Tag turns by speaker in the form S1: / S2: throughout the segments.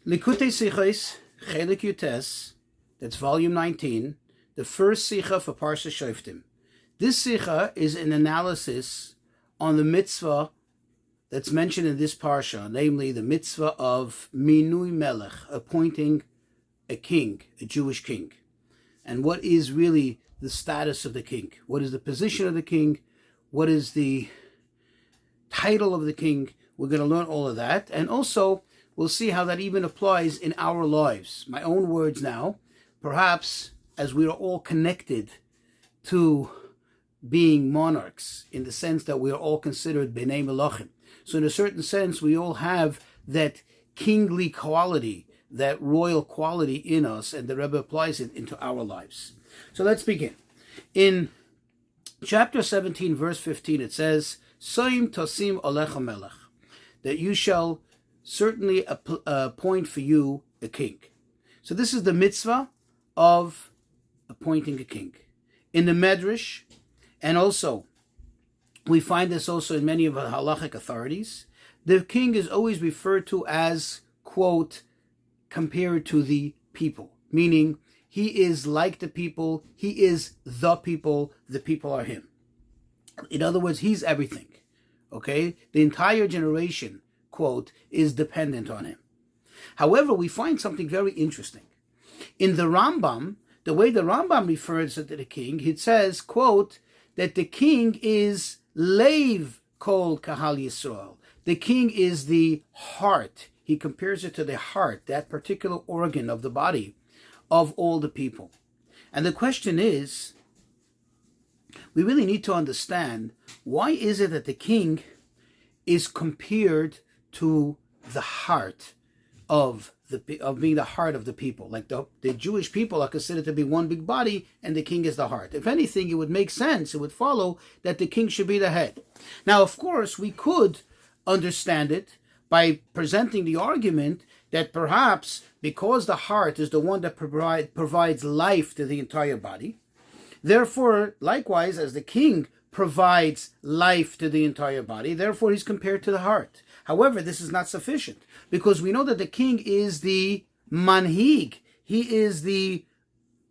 S1: Likutei Sichos, Chelik Yutes, that's volume 19, the first Sicha for Parsha Shoftim. This Sicha is an analysis on the mitzvah that's mentioned in this Parsha, namely the mitzvah of Minui Melech, appointing a king, a Jewish king. And what is really the status of the king? What is the position of the king? What is the title of the king? We're going to learn all of that. And also, we'll see how that even applies in our lives. My own words now, perhaps as we are all connected to being monarchs, in the sense that we are all considered Bnei Melachim. So in a certain sense, we all have that kingly quality, that royal quality in us, and the Rebbe applies it into our lives. So let's begin. In chapter 17, verse 15, it says, Soim Tosim Alecha Melech, that you shall certainly appoint for you a king. So this is the mitzvah of appointing a king. In the Medrash, and also, we find this also in many of the halachic authorities, the king is always referred to as, quote, compared to the people, meaning he is like the people, he is the people are him. In other words, he's everything, okay? The entire generation, quote, is dependent on him. However, we find something very interesting. In the Rambam, the way the Rambam refers to the king, it says, quote, that the king is Leiv Kol Kahal Yisrael. The king is the heart. He compares it to the heart, that particular organ of the body of all the people. And the question is, we really need to understand, why is it that the king is compared to the heart of being the heart of the people? Like the Jewish people are considered to be one big body, and the king is the heart. If anything, it would make sense, it would follow that the king should be the head. Now, of course, we could understand it by presenting the argument that perhaps because the heart is the one that provides life to the entire body, therefore, likewise, as the king provides life to the entire body, therefore he's compared to the heart. However, this is not sufficient, because we know that the king is the manhig, he is the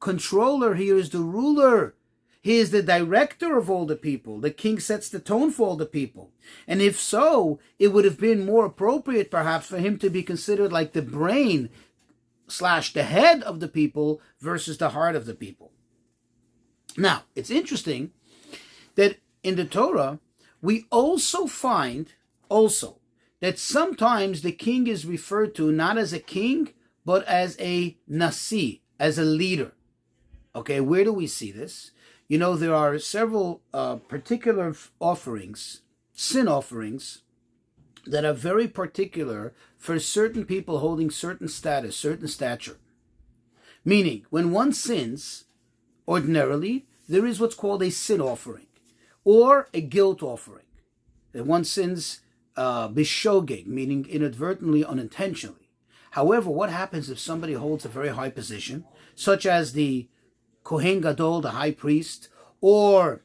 S1: controller, he is the ruler, he is the director of all the people. The king sets the tone for all the people. And if so, it would have been more appropriate perhaps for him to be considered like the brain / the head of the people versus the heart of the people. Now, it's interesting that in the Torah, we also find that sometimes the king is referred to not as a king, but as a nasi, as a leader. Okay, where do we see this? You know, there are several particular offerings, sin offerings, that are very particular for certain people holding certain status, certain stature. Meaning, when one sins, ordinarily, there is what's called a sin offering, or a guilt offering. That one sins bishogeg, meaning inadvertently, unintentionally. However, what happens if somebody holds a very high position, such as the Kohen Gadol, the high priest, or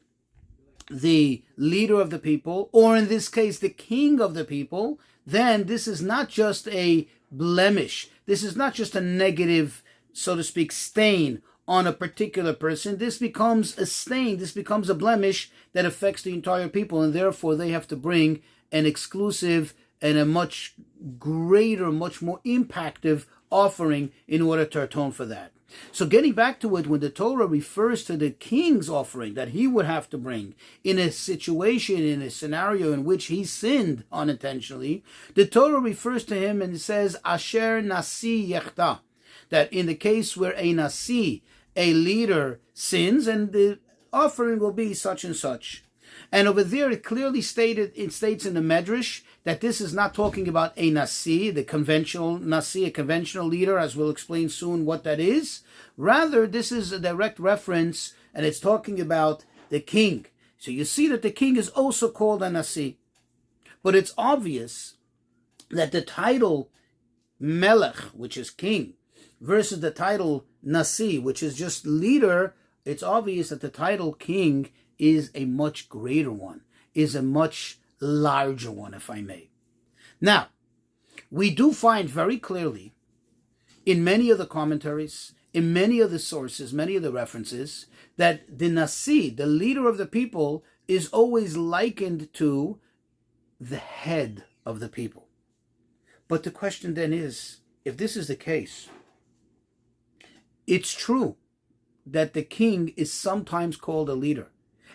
S1: the leader of the people, or in this case, the king of the people? Then this is not just a blemish. This is not just a negative, so to speak, stain on a particular person. This becomes a stain, this becomes a blemish that affects the entire people, and therefore they have to bring an exclusive and a much greater, much more impactful offering in order to atone for that. So getting back to it, when the Torah refers to the king's offering that he would have to bring in a situation, in a scenario in which he sinned unintentionally, the Torah refers to him and it says, Asher Nasi Yechta, that in the case where a Nasi, a leader, sins, and the offering will be such and such. And over there it clearly states in the Medrash that this is not talking about a Nasi, the conventional Nasi, a conventional leader, as we'll explain soon what that is. Rather, this is a direct reference, and it's talking about the king. So you see that the king is also called a Nasi. But it's obvious that the title Melech, which is king, versus the title Nasi, which is just leader, it's obvious that the title king is a much greater one, is a much larger one, if I may. Now, we do find very clearly in many of the commentaries, in many of the sources, many of the references, that the Nasi, the leader of the people, is always likened to the head of the people. But the question then is, if this is the case, it's true that the king is sometimes called a leader.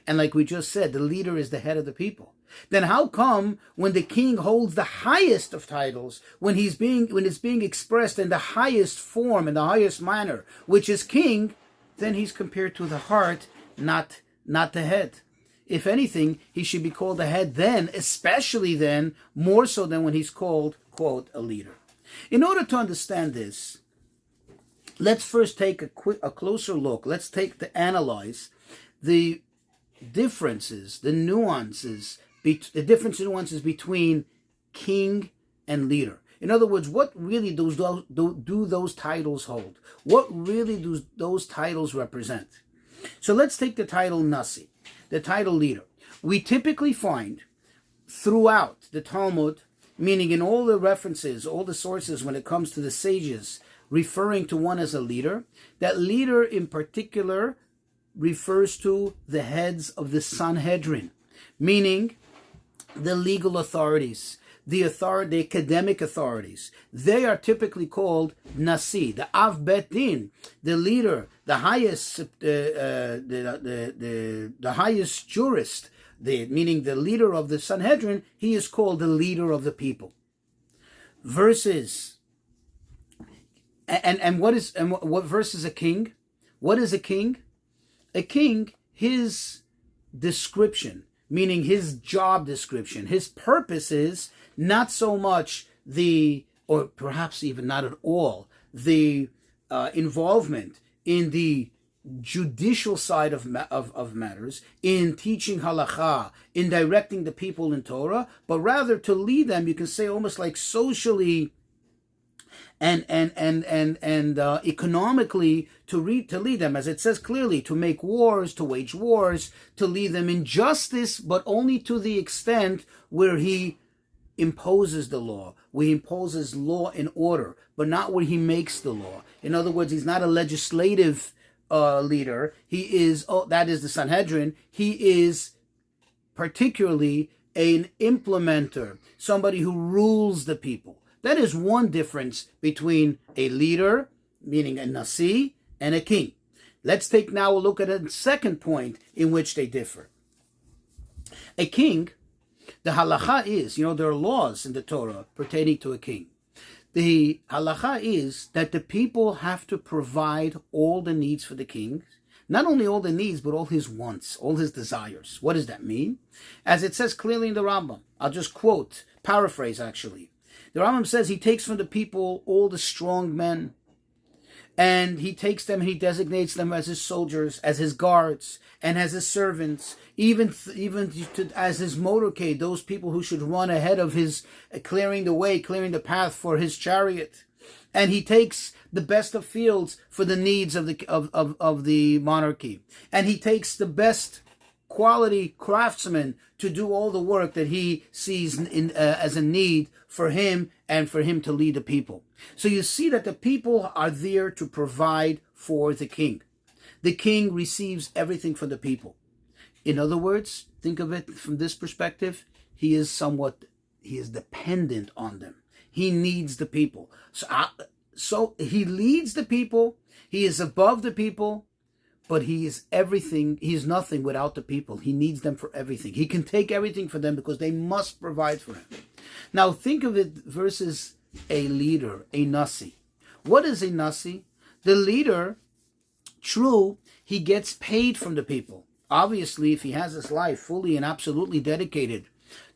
S1: And like we just said, the leader is the head of the people. Then how come when the king holds the highest of titles, when it's being expressed in the highest form, in the highest manner, which is king, then he's compared to the heart, not the head? If anything, he should be called the head then, especially then, more so than when he's called, quote, a leader. In order to understand this, let's first take a closer look. Let's analyze the differences, the nuances between king and leader. In other words, what really do those titles hold? What really do those titles represent? So let's take the title Nasi, the title leader. We typically find throughout the Talmud, meaning in all the references, all the sources when it comes to the sages referring to one as a leader, that leader in particular refers to the heads of the Sanhedrin, meaning the legal authorities, the academic authorities. They are typically called Nasi, the Av Bet Din, the leader, the highest, the highest jurist, meaning the leader of the Sanhedrin. He is called the leader of the people. Versus, what versus a king? What is a king? A king, his description, meaning his job description, his purpose is not so much or perhaps even not at all, the involvement in the judicial side of matters, in teaching halakha, in directing the people in Torah, but rather to lead them, you can say almost like socially and economically to lead them, as it says clearly, to make wars, to wage wars, to lead them in justice, but only to the extent where he imposes the law, where he imposes law and order, but not where he makes the law. In other words, he's not a legislative leader. He is, that is the Sanhedrin. He is particularly an implementer, somebody who rules the people. That is one difference between a leader, meaning a Nasi, and a king. Let's take now a look at a second point in which they differ. A king, the halacha is, there are laws in the Torah pertaining to a king. The halacha is that the people have to provide all the needs for the king. Not only all the needs, but all his wants, all his desires. What does that mean? As it says clearly in the Rambam, I'll just paraphrase actually. The Rambam says he takes from the people all the strong men, and he takes them and he designates them as his soldiers, as his guards, and as his servants, even as his motorcade, those people who should run ahead of his, clearing the way, clearing the path for his chariot. And he takes the best of fields for the needs of the monarchy. And he takes the best quality craftsmen to do all the work that he sees as a need for him and for him to lead the people. So you see that the people are there to provide for the king. The king receives everything from the people. In other words, think of it from this perspective, he is dependent on them. He needs the people. So he leads the people, he is above the people, but he is everything. He is nothing without the people. He needs them for everything. He can take everything for them because they must provide for him. Now think of it versus a leader, a Nasi. What is a Nasi? The leader, true, he gets paid from the people. Obviously, if he has his life fully and absolutely dedicated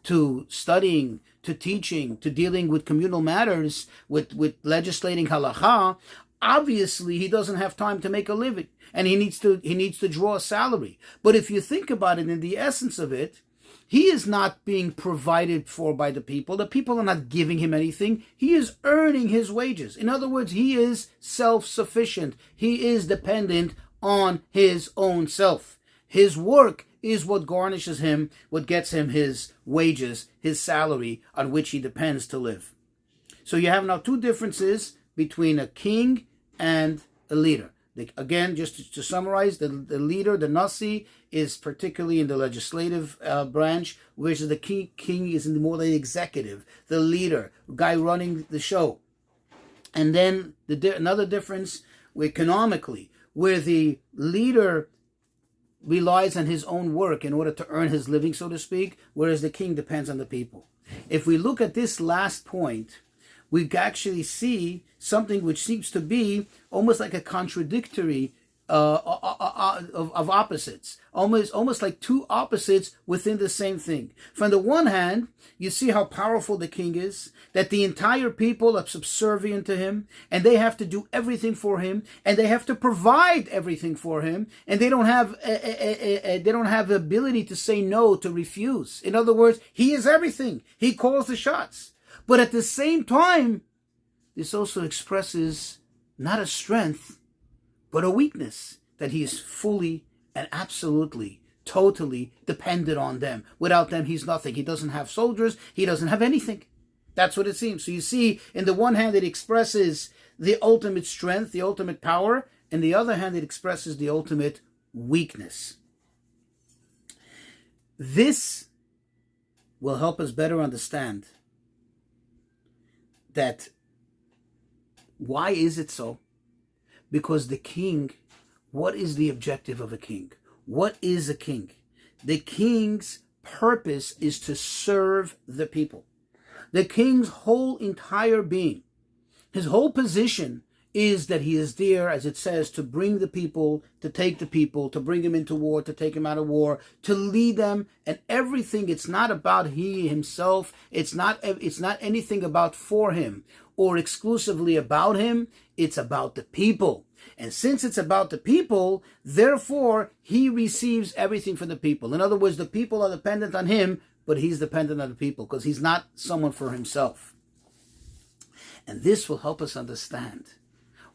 S1: to studying, to teaching, to dealing with communal matters, with legislating halakha, obviously he doesn't have time to make a living, and he needs to draw a salary. But if you think about it in the essence of it, he is not being provided for by the people. The people are not giving him anything. He is earning his wages. In other words, he is self-sufficient. He is dependent on his own self. His work is what garnishes him, what gets him his wages, his salary, on which he depends to live. So you have now two differences between a king and a leader. Again, just to summarize, the leader, the Nasi, is particularly in the legislative branch, whereas the king is in more the executive, the leader, guy running the show. And then another difference economically, where the leader relies on his own work in order to earn his living, so to speak, whereas the king depends on the people. If we look at this last point, we actually see something which seems to be almost like a contradictory of opposites, almost like two opposites within the same thing. From the one hand, you see how powerful the king is, that the entire people are subservient to him, and they have to do everything for him, and they have to provide everything for him, and they don't have the ability to say no, to refuse. In other words, he is everything. He calls the shots. But at the same time, this also expresses not a strength, but a weakness, that he is fully and absolutely, totally dependent on them. Without them, he's nothing. He doesn't have soldiers. He doesn't have anything. That's what it seems. So you see, in the one hand, it expresses the ultimate strength, the ultimate power. In the other hand, it expresses the ultimate weakness. This will help us better understand that why is it so? Because the king, what is the objective of a king? What is a king? The king's purpose is to serve the people. The king's whole entire being, his whole position is that he is there, as it says, to bring the people, to take the people, to bring them into war, to take them out of war, to lead them, and everything. It's not about he himself. It's not anything about for him or exclusively about him. It's about the people. And since it's about the people, therefore, he receives everything from the people. In other words, the people are dependent on him, but he's dependent on the people because he's not someone for himself. And this will help us understand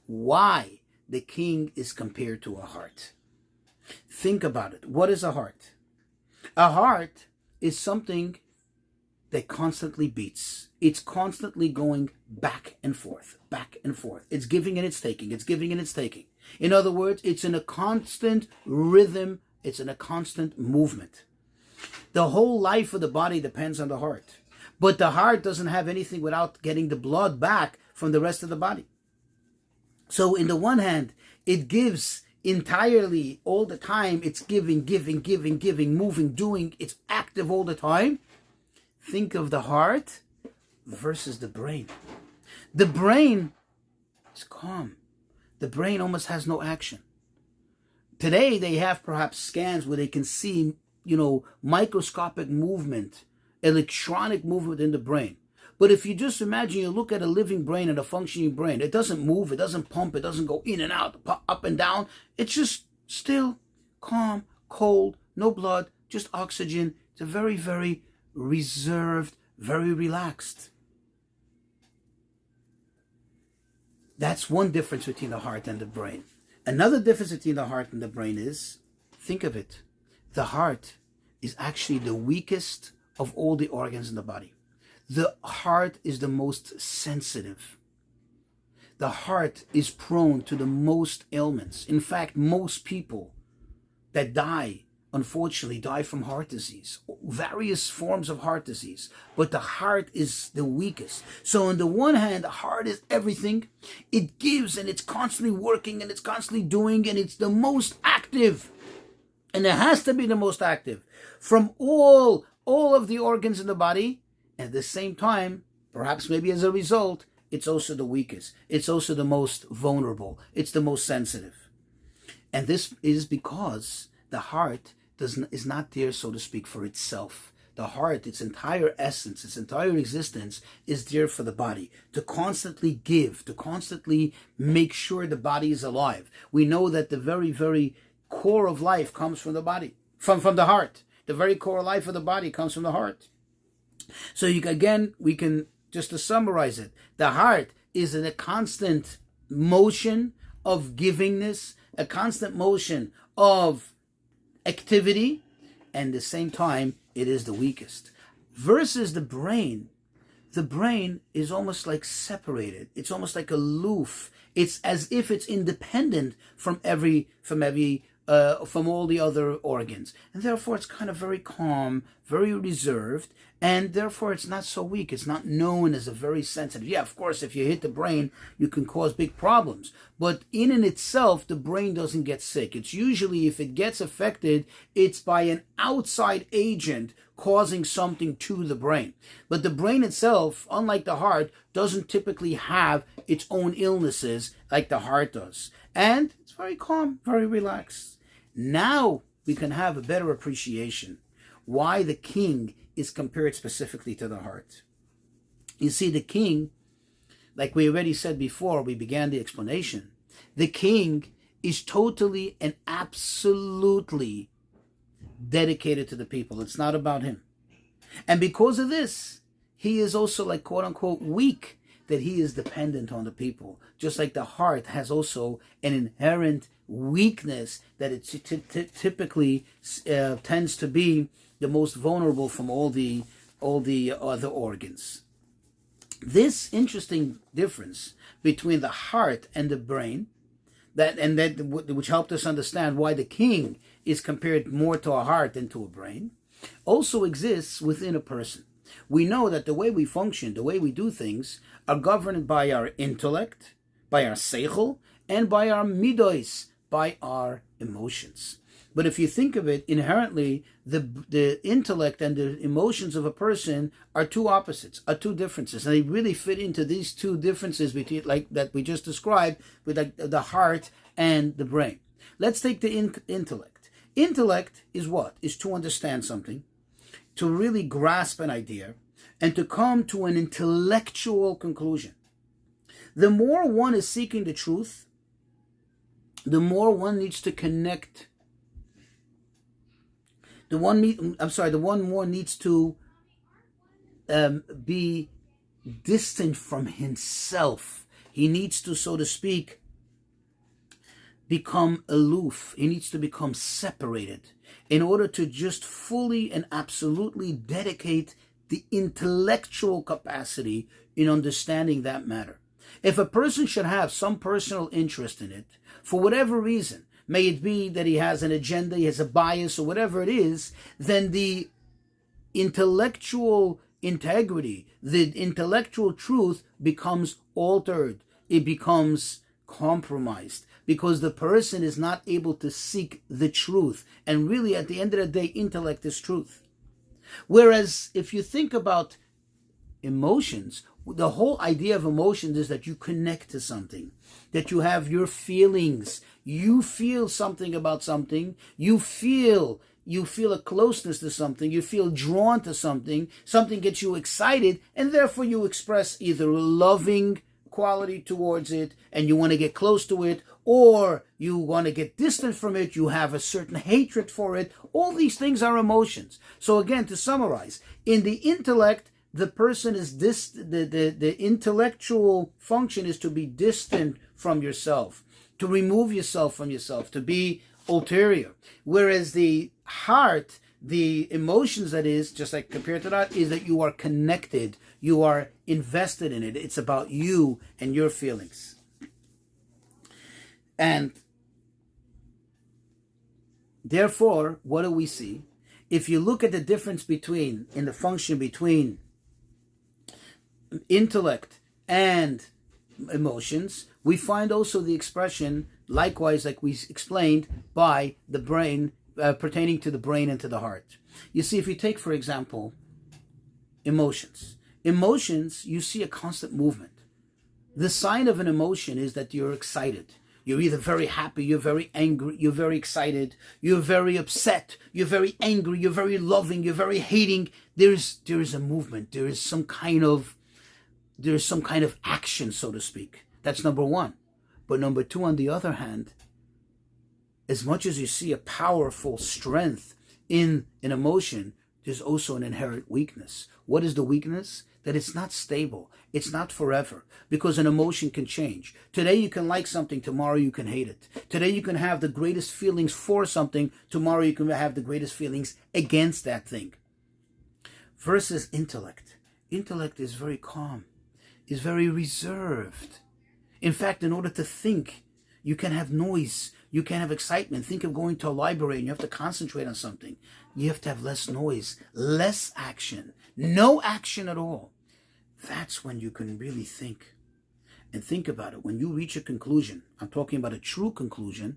S1: why the king is compared to a heart. Think about it. What is a heart? A heart is something that constantly beats. It's constantly going back and forth, back and forth. It's giving and it's taking. It's giving and it's taking. In other words, it's in a constant rhythm. It's in a constant movement. The whole life of the body depends on the heart. But the heart doesn't have anything without getting the blood back from the rest of the body. So in the one hand, it gives entirely all the time. It's giving, moving, doing. It's active all the time. Think of the heart versus the brain. The brain is calm. The brain almost has no action. Today, they have perhaps scans where they can see, microscopic movement, electronic movement in the brain. But if you just imagine, you look at a living brain and a functioning brain, it doesn't move, it doesn't pump, it doesn't go in and out, up and down. It's just still, calm, cold, no blood, just oxygen. It's a very, very reserved, very relaxed. That's one difference between the heart and the brain. Another difference between the heart and the brain is, think of it, the heart is actually the weakest of all the organs in the body. The heart is the most sensitive. The heart is prone to the most ailments. In fact, most people that die, unfortunately, die from heart disease, various forms of heart disease. But the heart is the weakest. So on the one hand, the heart is everything. It gives and it's constantly working and it's constantly doing and it's the most active. And it has to be the most active from all of the organs in the body. At the same time, perhaps maybe as a result, it's also the weakest. It's also the most vulnerable. It's the most sensitive. And this is because the heart is not there, so to speak, for itself. The heart, its entire essence, its entire existence is there for the body, to constantly give, to constantly make sure the body is alive. We know that the very, very core of life comes from the body, from the heart. The very core of life of the body comes from the heart. So we can, just to summarize it, the heart is in a constant motion of givingness, a constant motion of activity, and at the same time, it is the weakest. Versus the brain the brain is almost like separated. It's almost like aloof. It's as if it's independent from all the other organs, and therefore it's kind of very calm, very reserved, and therefore it's not so weak. It's not known as a very sensitive. Yeah, of course, if you hit the brain, you can cause big problems, but in and itself, the brain doesn't get sick. It's usually, if it gets affected, it's by an outside agent causing something to the brain. But the brain itself, unlike the heart, doesn't typically have its own illnesses like the heart does. And it's very calm, very relaxed. Now we can have a better appreciation why the king is compared specifically to the heart. You see, the king, like we already said before we began the explanation, the king is totally and absolutely dedicated to the people. It's not about him. And because of this, he is also, like, quote unquote, weak, that he is dependent on the people. Just like the heart has also an inherent weakness, that it typically tends to be the most vulnerable from all the other organs. This interesting difference between the heart and the brain, which helped us understand why the king is compared more to a heart than to a brain, also exists within a person. We know that the way we function, the way we do things, are governed by our intellect, by our seichel, and by our midos, by our emotions. But if you think of it inherently, the intellect and the emotions of a person are two opposites, are two differences, and they really fit into these two differences between, like that we just described, with like the heart and the brain. Let's take the intellect. Intellect is what? Is to understand something, to really grasp an idea, and to come to an intellectual conclusion. The more one is seeking the truth, the more one needs to connect. The one more needs to be distant from himself. He needs to, so to speak, become aloof. He needs to become separated in order to just fully and absolutely dedicate the intellectual capacity in understanding that matter. If a person should have some personal interest in it, for whatever reason, may it be that he has an agenda, he has a bias, or whatever it is, then the intellectual integrity, the intellectual truth becomes altered. It becomes compromised because the person is not able to seek the truth. And really, at the end of the day, intellect is truth. Whereas if you think about emotions, the whole idea of emotions is that you connect to something, that you have your feelings. You feel something about something. You feel a closeness to something. You feel drawn to something. Something gets you excited, and therefore you express either a loving quality towards it, and you want to get close to it, or you want to get distant from it. You have a certain hatred for it. All these things are emotions. So again, to summarize, in the intellect, the person is the intellectual function is to be distant from yourself, to remove yourself from yourself, to be ulterior. Whereas the heart, the emotions, that is, just like compared to that, is that you are connected, you are invested in it. It's about you and your feelings. And therefore, what do we see? If you look at the difference in the function between intellect and emotions, we find also the expression, likewise, like we explained, by the brain, pertaining to the brain and to the heart. You see, if you take, for example, emotions, you see a constant movement. The sign of an emotion is that you're excited. You're either very happy, you're very angry, you're very excited, you're very upset, you're very angry, you're very loving, you're very hating. There is a movement. There is some kind of action, so to speak. That's number one. But number two, on the other hand, as much as you see a powerful strength in an emotion, there's also an inherent weakness. What is the weakness? That it's not stable. It's not forever, because an emotion can change. Today you can like something, tomorrow you can hate it. Today you can have the greatest feelings for something, tomorrow you can have the greatest feelings against that thing. Versus intellect. intellect is very calm, is very reserved. In fact, in order to think, you can have noise, you can have excitement. Think of going to a library and you have to concentrate on something. You have to have less noise, less action, no action at all. That's when you can really think. And think about it. When you reach a conclusion, I'm talking about a true conclusion,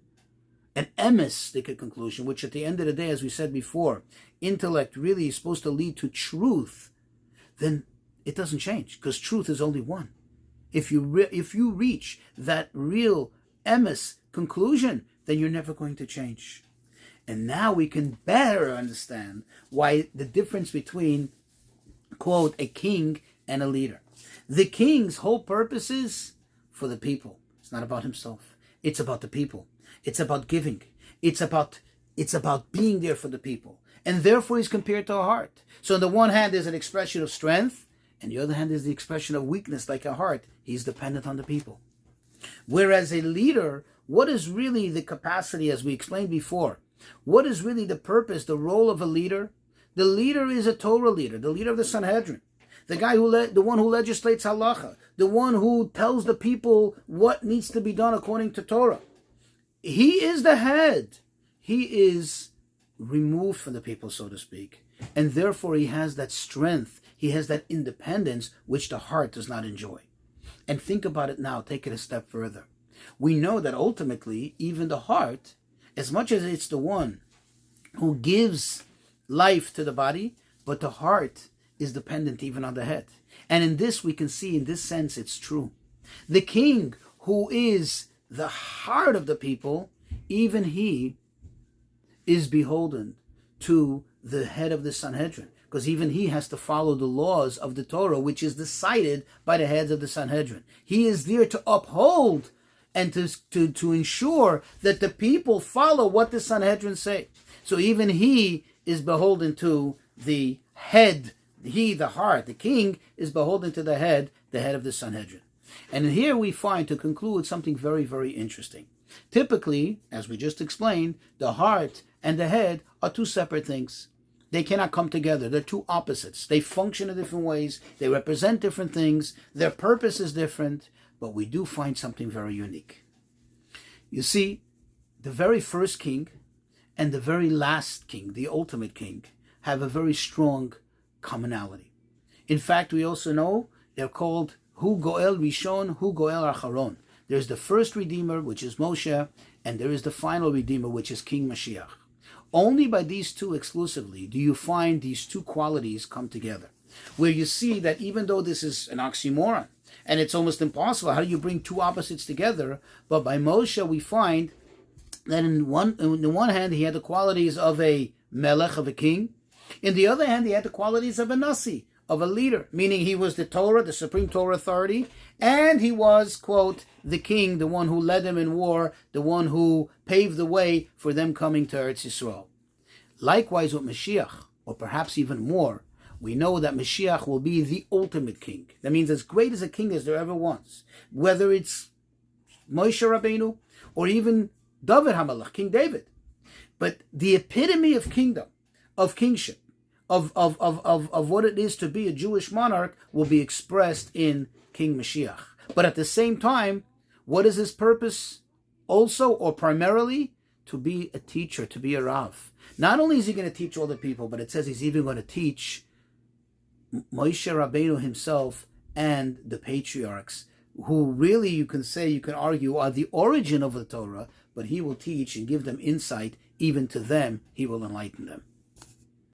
S1: an emes conclusion, which at the end of the day, as we said before, intellect really is supposed to lead to truth, then it doesn't change, because truth is only one. If you reach that real emes conclusion, then you're never going to change. And now we can better understand why the difference between, quote, a king and a leader. The king's whole purpose is for the people. It's not about himself. It's about the people. It's about giving. It's about being there for the people. And therefore he's compared to a heart. So on the one hand, there's an expression of strength, and the other hand is the expression of weakness, like a heart. He's dependent on the people. Whereas a leader, what is really the capacity, as we explained before? What is really the purpose, the role of a leader? The leader is a Torah leader, the leader of the Sanhedrin. The guy the one who legislates halacha, the one who tells the people what needs to be done according to Torah. He is the head. He is removed from the people, so to speak. And therefore he has that strength. He has that independence, which the heart does not enjoy. And think about it now, take it a step further. We know that ultimately, even the heart, as much as it's the one who gives life to the body, but the heart is dependent even on the head. And in this we can see, in this sense, it's true. The king, who is the heart of the people, even he is beholden to the head of the Sanhedrin, because even he has to follow the laws of the Torah, which is decided by the heads of the Sanhedrin. He is there to uphold and to ensure that the people follow what the Sanhedrin say. So even he is beholden to the head. He, the heart, the king, is beholden to the head of the Sanhedrin. And here we find, to conclude, something very, very interesting. Typically, as we just explained, the heart and the head are two separate things. They cannot come together. They're two opposites. They function in different ways. They represent different things. Their purpose is different. But we do find something very unique. You see, the very first king and the very last king, the ultimate king, have a very strong commonality. In fact, we also know they're called Hu Goel Rishon, Hu Goel Acharon. There's the first Redeemer, which is Moshe, and there is the final Redeemer, which is King Mashiach. Only by these two exclusively do you find these two qualities come together, where you see that even though this is an oxymoron, and it's almost impossible, how do you bring two opposites together? But by Moshe we find that on the one hand he had the qualities of a melech, of a king. In the other hand, he had the qualities of a nasi, of a leader, meaning he was the Torah, the supreme Torah authority, and he was, quote, the king, the one who led them in war, the one who paved the way for them coming to Eretz Yisrael. Likewise with Mashiach, or perhaps even more, we know that Mashiach will be the ultimate king. That means as great as a king as there ever was. Whether it's Moshe Rabbeinu, or even David HaMelech, King David. But the epitome of kingdom, of kingship, of what it is to be a Jewish monarch will be expressed in King Mashiach. But at the same time, what is his purpose also, or primarily? To be a teacher, to be a Rav. Not only is he going to teach all the people, but it says he's even going to teach Moshe Rabbeinu himself and the patriarchs, who really, you can argue, are the origin of the Torah, but he will teach and give them insight. Even to them, he will enlighten them.